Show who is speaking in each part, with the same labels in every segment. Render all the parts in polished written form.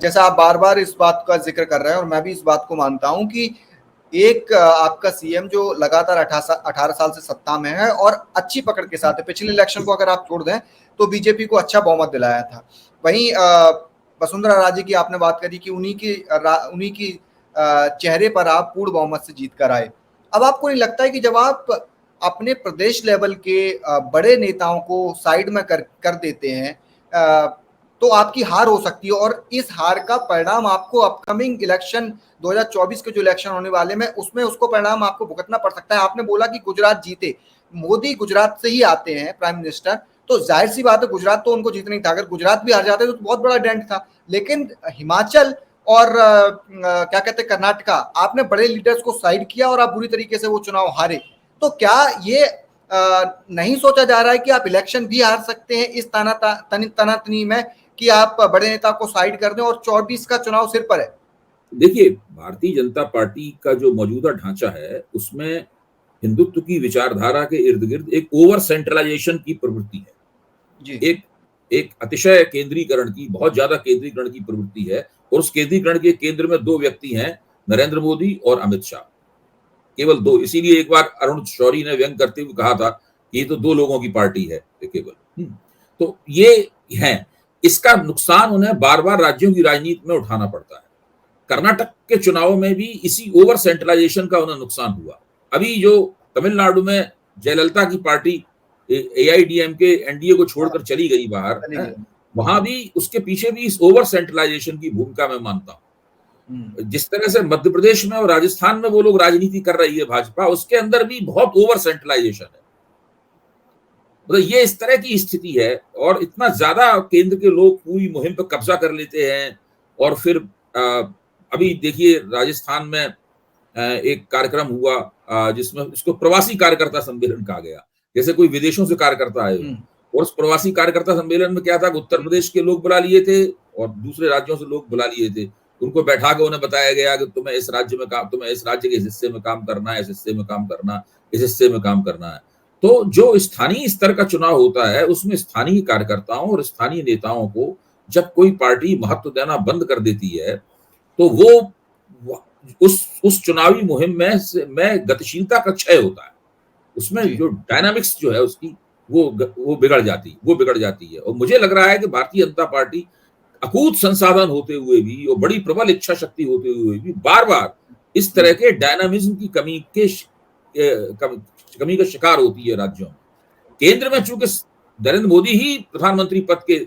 Speaker 1: जैसा आप बार बार इस बात का जिक्र कर रहे हैं और मैं भी इस बात को मानता हूं कि एक आपका सीएम जो लगातार 18 साल से सत्ता में है और अच्छी पकड़ के साथ है, पिछले इलेक्शन को अगर आप छोड़ दें तो बीजेपी को अच्छा बहुमत दिलाया था। वहीं वसुंधरा राजे की आपने बात करी कि उन्हीं की चेहरे पर आप पूर्ण बहुमत से जीत कर आए। अब आपको नहीं लगता है कि जब आप अपने प्रदेश लेवल के बड़े नेताओं को साइड में कर देते हैं तो आपकी हार हो सकती है और इस हार का परिणाम आपको अपकमिंग इलेक्शन 2024 के जो इलेक्शन होने वाले में उसमें उसको परिणाम आपको भुगतना पड़ सकता है। आपने बोला कि गुजरात जीते, मोदी गुजरात से ही आते हैं प्राइम मिनिस्टर, तो जाहिर सी बात है गुजरात तो उनको जीतना ही था। अगर गुजरात भी हार जाते तो बहुत बड़ा डेंट था। लेकिन हिमाचल और क्या कहते हैं कर्नाटका, आपने बड़े लीडर्स को साइड किया और आप बुरी तरीके से वो चुनाव हारे। तो क्या ये नहीं सोचा जा रहा है कि आप इलेक्शन भी हार सकते हैं इस तनातनी में कि आप बड़े नेता को साइड कर दें और 24 का चुनाव सिर पर है?
Speaker 2: देखिए, भारतीय जनता पार्टी का जो मौजूदा ढांचा है उसमें हिंदुत्व की विचारधारा के इर्द गिर्द एक ओवर सेंट्रलाइजेशन की प्रवृत्ति है जी। एक अतिशय केंद्रीकरण की, बहुत ज्यादा केंद्रीकरण की प्रवृत्ति है और उस केंद्रीकरण के केंद्र में दो व्यक्ति हैं, नरेंद्र मोदी और अमित शाह, केवल दो। इसीलिए एक बार अरुण शौरी ने व्यंग करते हुए कहा था कि ये तो दो लोगों की पार्टी है केवल। तो ये है, इसका नुकसान उन्हें बार बार राज्यों की राजनीति में उठाना पड़ता है। कर्नाटक के चुनाव में भी इसी ओवर सेंट्रलाइजेशन का उन्हें नुकसान हुआ। अभी जो तमिलनाडु में जयललिता की पार्टी एआईडीएमके एनडीए को छोड़कर चली गई बाहर, वहां भी उसके पीछे भी इस ओवर सेंट्रलाइजेशन की भूमिका मैं मानता हूं। जिस तरह से मध्य प्रदेश में और राजस्थान में वो लोग राजनीति कर रही है भाजपा, उसके अंदर भी बहुत ओवर सेंट्रलाइजेशन है। मतलब ये इस तरह की स्थिति है और इतना ज्यादा केंद्र के लोग पूरी मुहिम पर कब्जा कर लेते हैं। और फिर अभी देखिए राजस्थान में एक कार्यक्रम हुआ जिसमें इसको प्रवासी कार्यकर्ता सम्मेलन कहा गया, जैसे कोई विदेशों से कार्यकर्ता आए। और उस प्रवासी कार्यकर्ता सम्मेलन में क्या था, उत्तर प्रदेश के लोग बुला लिए थे और दूसरे राज्यों से लोग बुला लिए थे। उनको बैठा के उन्हें बताया गया कि तुम्हें इस राज्य में काम, तुम्हें इस राज्य के हिस्से में काम करना है, इस हिस्से में काम करना, इस हिस्से में काम करना है। तो जो स्थानीय स्तर का चुनाव होता है उसमें स्थानीय कार्यकर्ताओं और स्थानीय नेताओं को जब कोई पार्टी महत्व देना बंद कर देती है तो वो उस चुनावी मुहिम में गतिशीलता का क्षय होता है। उसमें जो डायनामिक्स जो है उसकी वो बिगड़ जाती है। और मुझे लग रहा है कि भारतीय जनता पार्टी अकूत संसाधन होते हुए भी और बड़ी प्रबल इच्छा शक्ति होते हुए भी बार बार इस तरह के डायनामिज्म की कमी का शिकार होती है राज्यों में। केंद्र में चूंकि नरेंद्र मोदी ही प्रधानमंत्री पद के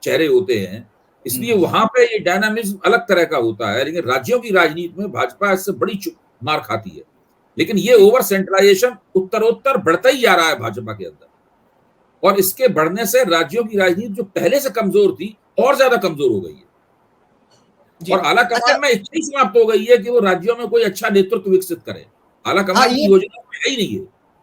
Speaker 2: चेहरे होते हैं, इसलिए वहां पे ये डायनामिज्म अलग तरह का होता है। लेकिन राज्यों की राजनीति में भाजपा इससे बड़ी मार खाती है। लेकिन ये ओवर सेंट्रलाइजेशन उत्तरोत्तर बढ़ता ही जा रहा है भाजपा के अंदर, और इसके बढ़ने से राज्यों की राजनीति जो पहले से कमजोर थी और ज्यादा कमजोर हो गई है। और आला कमान में इतनी समाप्त हो गई है कि वो राज्यों में कोई अच्छा नेतृत्व विकसित करे। आला कमान की योजना है ही नहीं है।